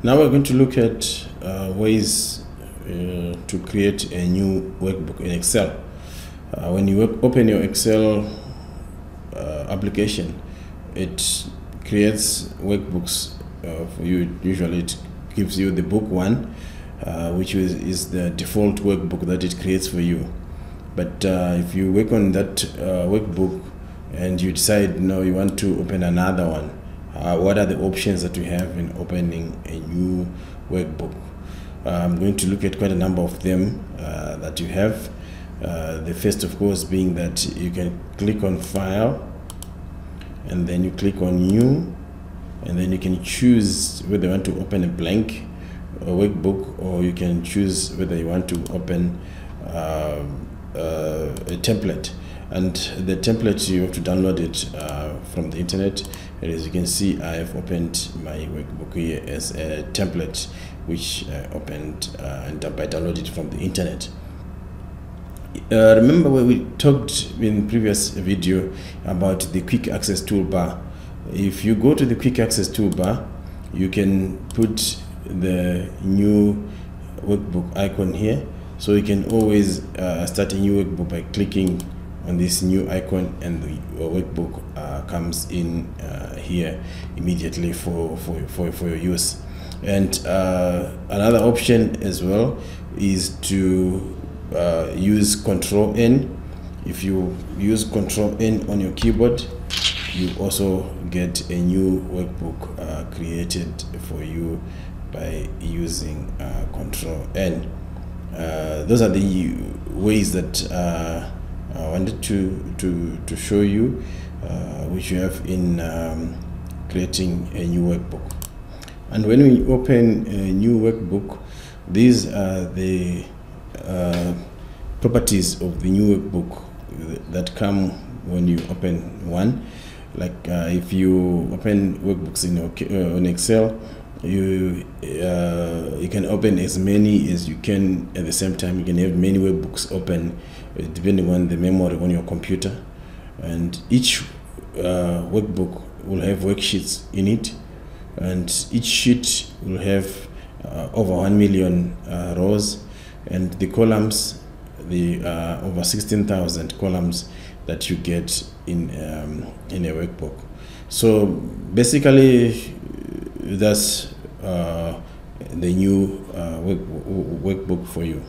Now we're going to look at ways to create a new workbook in Excel. When you open your Excel application, it creates workbooks for you. Usually it gives you the book one, which is the default workbook that it creates for you. But if you work on that workbook and you decide no, you want to open another one, what are the options that you have in opening a new workbook? I'm going to look at quite a number of them that you have. The first, of course, being that you can click on File, and then you click on New, and then you can choose whether you want to open a blank workbook, or you can choose whether you want to open a template. And the template, you have to download it from the internet. And as you can see, I have opened my workbook here as a template, which I opened and I downloaded it from the internet. Remember when we talked in previous video about the quick access toolbar? If you go to the quick access toolbar, you can put the new workbook icon here, so you can always start a new workbook by clicking on this new icon, and the workbook comes in here immediately for your use. And another option as well is to use Control N. If you use Control N on your keyboard, you also get a new workbook created for you by using Control N. Those are the ways that I wanted to show you, which you have in creating a new workbook. And when we open a new workbook, these are the properties of the new workbook that come when you open one. Like if you open workbooks in Excel, you can open as many as you can at the same time. You can have many workbooks open depending on the memory on your computer, and each workbook will have worksheets in it, and each sheet will have over 1 million rows, and the columns, the over 16,000 columns that you get in a workbook. So basically that's the new workbook for you.